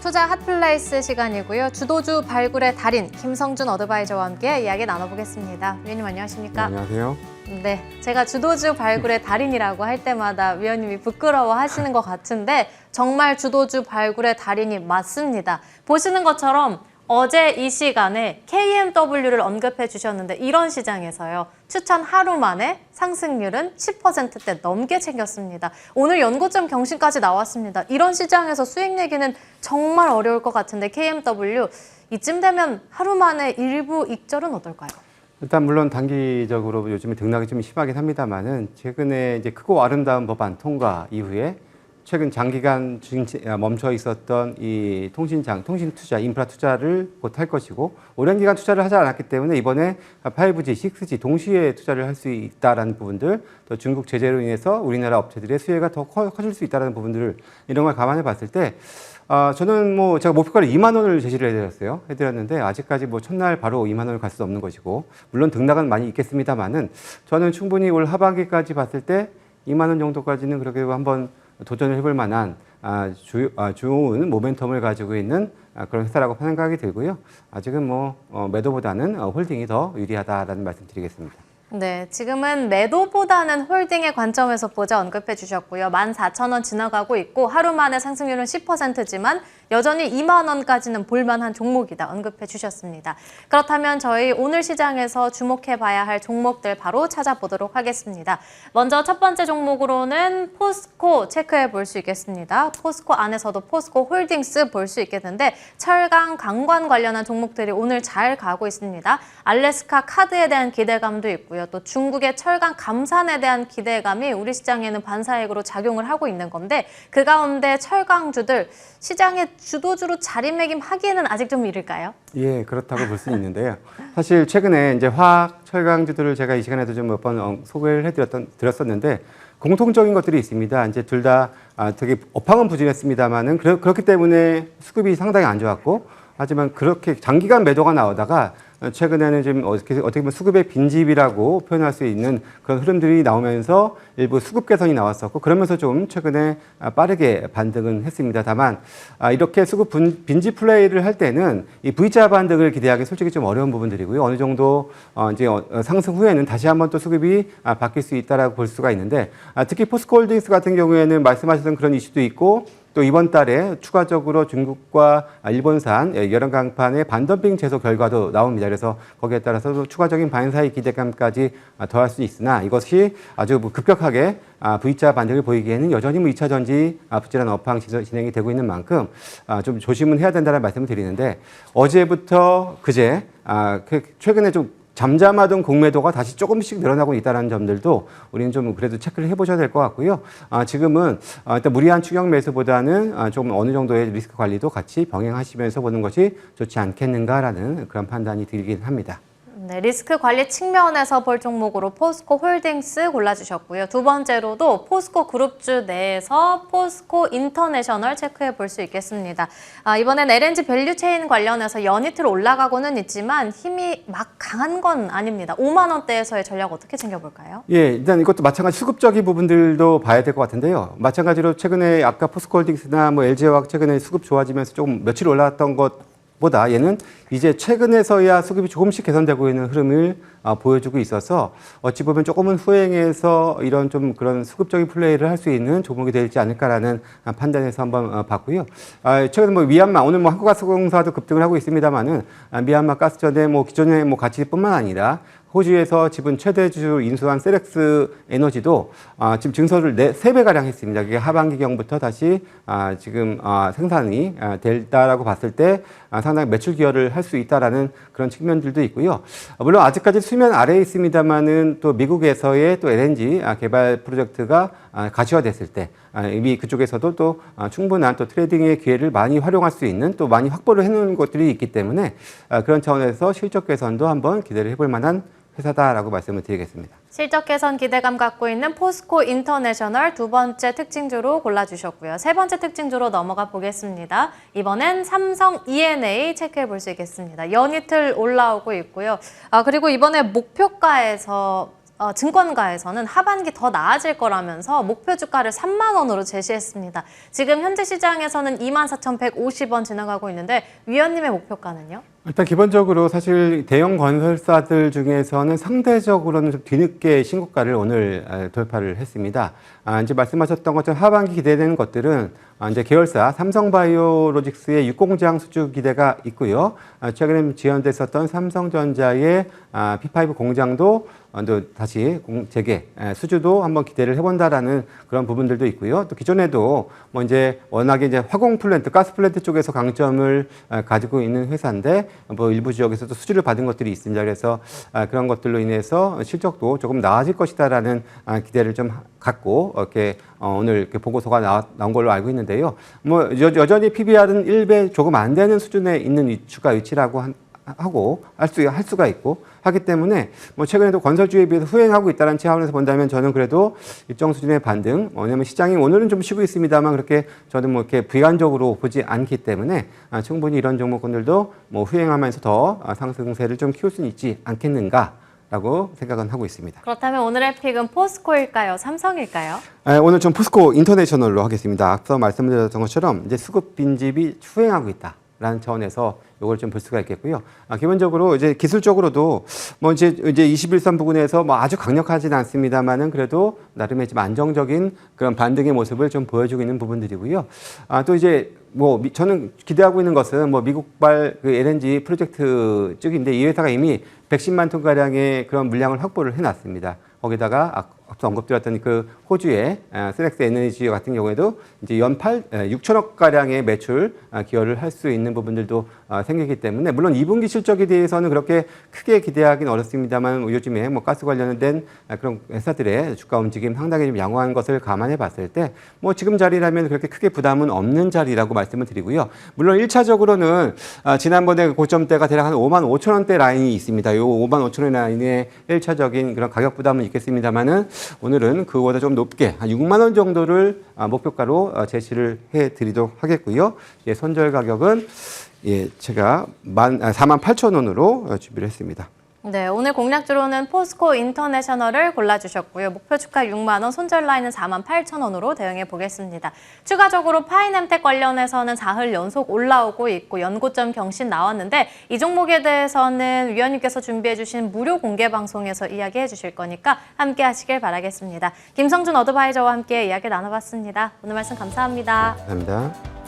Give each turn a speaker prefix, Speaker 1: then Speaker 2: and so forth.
Speaker 1: 투자 핫플레이스 시간이고요. 주도주 발굴의 달인 김성준 어드바이저와 함께 이야기 나눠보겠습니다. 위원님 안녕하십니까?
Speaker 2: 안녕하세요.
Speaker 1: 네, 제가 주도주 발굴의 달인이라고 할 때마다 위원님이 부끄러워하시는 것 같은데 정말 주도주 발굴의 달인이 맞습니다. 보시는 것처럼 어제 이 시간에 KMW를 언급해 주셨는데 이런 시장에서요. 추천 하루 만에 상승률은 10%대 넘게 챙겼습니다. 오늘 연고점 경신까지 나왔습니다. 이런 시장에서 수익 내기는 정말 어려울 것 같은데 KMW 이쯤 되면 하루 만에 일부 익절은 어떨까요?
Speaker 2: 일단 물론 단기적으로 요즘에 등락이 좀 심하긴 합니다만은 최근에 이제 크고 아름다운 법안 통과 이후에 최근 장기간 멈춰 있었던 이 통신 투자, 인프라 투자를 곧 할 것이고 오랜 기간 투자를 하지 않았기 때문에 이번에 5G, 6G 동시에 투자를 할 수 있다라는 부분들, 또 중국 제재로 인해서 우리나라 업체들의 수혜가 더 커질 수 있다라는 부분들 이런 걸 감안해 봤을 때 저는 뭐 제가 목표가를 2만 원을 제시를 해드렸는데 아직까지 뭐 첫날 바로 2만 원을 갈 수도 없는 것이고 물론 등락은 많이 있겠습니다만은 저는 충분히 올 하반기까지 봤을 때 2만 원 정도까지는 그렇게 한번 도전을 해볼 만한 좋은 모멘텀을 가지고 있는 그런 회사라고 생각이 들고요. 아직은 뭐 매도보다는 홀딩이 더 유리하다라는 말씀 드리겠습니다.
Speaker 1: 네, 지금은 매도보다는 홀딩의 관점에서 보자 언급해 주셨고요. 14,000원 지나가고 있고 하루 만에 상승률은 10%지만 여전히 2만 원까지는 볼만한 종목이다 언급해 주셨습니다. 그렇다면 저희 오늘 시장에서 주목해 봐야 할 종목들 바로 찾아보도록 하겠습니다. 먼저 첫 번째 종목으로는 포스코 체크해 볼 수 있겠습니다. 포스코 안에서도 포스코 홀딩스 볼 수 있겠는데 철강, 강관 관련한 종목들이 오늘 잘 가고 있습니다. 알래스카 카드에 대한 기대감도 있고요. 또 중국의 철강 감산에 대한 기대감이 우리 시장에는 반사익으로 작용을 하고 있는 건데 그 가운데 철강주들 시장의 주도주로 자리매김하기에는 아직 좀 이를까요?
Speaker 2: 예, 그렇다고 볼 수 있는데요. 사실 최근에 이제 화학 철강주들을 제가 이 시간에도 좀 몇 번 소개를 드렸었는데 공통적인 것들이 있습니다. 이제 둘 다 되게 업황은 부진했습니다만은 그렇기 때문에 수급이 상당히 안 좋았고 하지만 그렇게 장기간 매도가 나오다가 최근에는 지금 어떻게 보면 수급의 빈집이라고 표현할 수 있는 그런 흐름들이 나오면서 일부 수급 개선이 나왔었고 그러면서 좀 최근에 빠르게 반등은 했습니다. 다만 이렇게 수급 빈집 플레이를 할 때는 이 V자 반등을 기대하기 솔직히 좀 어려운 부분들이고요. 어느 정도 이제 상승 후에는 다시 한번 또 수급이 바뀔 수 있다라고 볼 수가 있는데 특히 포스코홀딩스 같은 경우에는 말씀하셨던 그런 이슈도 있고 또 이번 달에 추가적으로 중국과 일본산 여름 강판의 반덤핑 제소 결과도 나옵니다. 그래서 거기에 따라서 추가적인 반사익 기대감까지 더할 수 있으나 이것이 아주 급격하게 V자 반등을 보이기에는 여전히 2차 전지 부진한 업황 진행이 되고 있는 만큼 좀 조심은 해야 된다는 말씀을 드리는데 어제부터 그제 최근에 좀 잠잠하던 공매도가 다시 조금씩 늘어나고 있다는 점들도 우리는 좀 그래도 체크를 해보셔야 될 것 같고요. 지금은 일단 무리한 추격 매수보다는 좀 어느 정도의 리스크 관리도 같이 병행하시면서 보는 것이 좋지 않겠는가라는 그런 판단이 들긴 합니다.
Speaker 1: 네, 리스크 관리 측면에서 볼 종목으로 포스코 홀딩스 골라주셨고요. 두 번째로도 포스코 그룹주 내에서 포스코 인터내셔널 체크해 볼 수 있겠습니다. 이번엔 LNG 밸류체인 관련해서 연이틀 올라가고는 있지만 힘이 막 강한 건 아닙니다. 5만 원대에서의 전략 어떻게 챙겨볼까요?
Speaker 2: 예, 일단 이것도 마찬가지 수급적인 부분들도 봐야 될 것 같은데요. 마찬가지로 최근에 아까 포스코 홀딩스나 뭐 LG화학 최근에 수급 좋아지면서 조금 며칠 올라왔던 것보다 얘는 이제 최근에서야 수급이 조금씩 개선되고 있는 흐름을 보여주고 있어서 어찌 보면 조금은 후행해서 이런 좀 그런 수급적인 플레이를 할 수 있는 종목이 되지 않을까라는 판단에서 한번 봤고요. 최근 뭐 미얀마 오늘 뭐 한국가스공사도 급등을 하고 있습니다만은 미얀마 가스전에 뭐 기존의 뭐 가치뿐만 아니라 호주에서 지분 최대주 인수한 셀렉스 에너지도 지금 증설을 3배가량 했습니다. 그게 하반기경부터 다시 지금 생산이 될다라고 봤을 때 상당히 매출 기여를 할 수 있다라는 그런 측면들도 있고요. 물론 아직까지 수면 아래에 있습니다만은 또 미국에서의 또 LNG 개발 프로젝트가 가시화됐을 때 이미 그쪽에서도 또 충분한 또 트레이딩의 기회를 많이 활용할 수 있는 또 많이 확보를 해놓은 것들이 있기 때문에 그런 차원에서 실적 개선도 한번 기대를 해볼 만한 회사다라고 말씀을 드리겠습니다.
Speaker 1: 실적 개선 기대감 갖고 있는 포스코 인터내셔널 두 번째 특징주로 골라주셨고요. 세 번째 특징주로 넘어가 보겠습니다. 이번엔 삼성 E&A 체크해 볼 수 있겠습니다. 연이틀 올라오고 있고요. 그리고 이번에 목표가에서 증권가에서는 하반기 더 나아질 거라면서 목표 주가를 3만 원으로 제시했습니다. 지금 현재 시장에서는 24,150원 지나가고 있는데 위원님의 목표가는요?
Speaker 2: 일단 기본적으로 사실 대형 건설사들 중에서는 상대적으로는 좀 뒤늦게 신고가를 오늘 돌파를 했습니다. 이제 말씀하셨던 것처럼 하반기 기대되는 것들은 이제 계열사 삼성바이오로직스의 육공장 수주 기대가 있고요. 최근에 지연됐었던 삼성전자의 P5 공장도 또 다시 재개, 수주도 한번 기대를 해본다라는 그런 부분들도 있고요. 또 기존에도 뭐 이제 워낙에 이제 화공 플랜트, 가스 플랜트 쪽에서 강점을 가지고 있는 회사인데 뭐 일부 지역에서도 수주를 받은 것들이 있습니다. 그래서 그런 것들로 인해서 실적도 조금 나아질 것이다라는 기대를 좀 갖고 이렇게 오늘 이렇게 보고서가 나온 걸로 알고 있는데요. 뭐 여전히 PBR은 1배 조금 안 되는 수준에 있는 주가 위치라고 하고 할 수가 있고 하기 때문에 뭐 최근에도 건설주에 비해서 후행하고 있다는 차원에서 본다면 저는 그래도 일정 수준의 반등, 왜냐하면 시장이 오늘은 좀 쉬고 있습니다만 그렇게 저는 뭐 이렇게 부관적으로 보지 않기 때문에 충분히 이런 종목군들도 뭐 후행하면서 더 상승세를 좀 키울 수는 있지 않겠는가라고 생각은 하고 있습니다.
Speaker 1: 그렇다면 오늘의 픽은 포스코일까요? 삼성일까요?
Speaker 2: 오늘 좀 포스코 인터내셔널로 하겠습니다. 앞서 말씀드렸던 것처럼 이제 수급 빈집이 후행하고 있다라는 차원에서 이걸 좀 볼 수가 있겠고요. 기본적으로 이제 기술적으로도 뭐 이제 21선 부근에서 뭐 아주 강력하진 않습니다만은 그래도 나름의 좀 안정적인 그런 반등의 모습을 좀 보여주고 있는 부분들이고요. 또 이제 뭐 저는 기대하고 있는 것은 뭐 미국발 그 LNG 프로젝트 쪽인데 이 회사가 이미 110만 톤 가량의 그런 물량을 확보를 해놨습니다. 거기다가 앞서 언급드렸던 그 호주의 스넥스 에너지 같은 경우에도 이제 연 6천억 가량의 매출 기여를 할 수 있는 부분들도 생기기 때문에 물론 2분기 실적에 대해서는 그렇게 크게 기대하기는 어렵습니다만 요즘에 뭐 가스 관련된 그런 회사들의 주가 움직임 상당히 좀 양호한 것을 감안해 봤을 때 뭐 지금 자리라면 그렇게 크게 부담은 없는 자리라고 말씀을 드리고요. 물론 1차적으로는 지난번에 고점대가 대략 한 5만 5천 원대 라인이 있습니다. 요 5만 5천 원 라인의 1차적인 그런 가격 부담은 있겠습니다만은 오늘은 그거보다 좀 높게 한 6만 원 정도를 목표가로 제시를 해드리도록 하겠고요. 예, 손절 가격은 제가 4만 8천 원으로 준비를 했습니다.
Speaker 1: 네, 오늘 공략주로는 포스코 인터내셔널을 골라주셨고요. 목표 주가 6만 원, 손절 라인은 4만 8천 원으로 대응해 보겠습니다. 추가적으로 파이nem텍 관련해서는 4흘 연속 올라오고 있고 연고점 경신 나왔는데 이 종목에 대해서는 위원님께서 준비해 주신 무료 공개 방송에서 이야기해 주실 거니까 함께 하시길 바라겠습니다. 김성준 어드바이저와 함께 이야기 나눠봤습니다. 오늘 말씀 감사합니다.
Speaker 2: 감사합니다.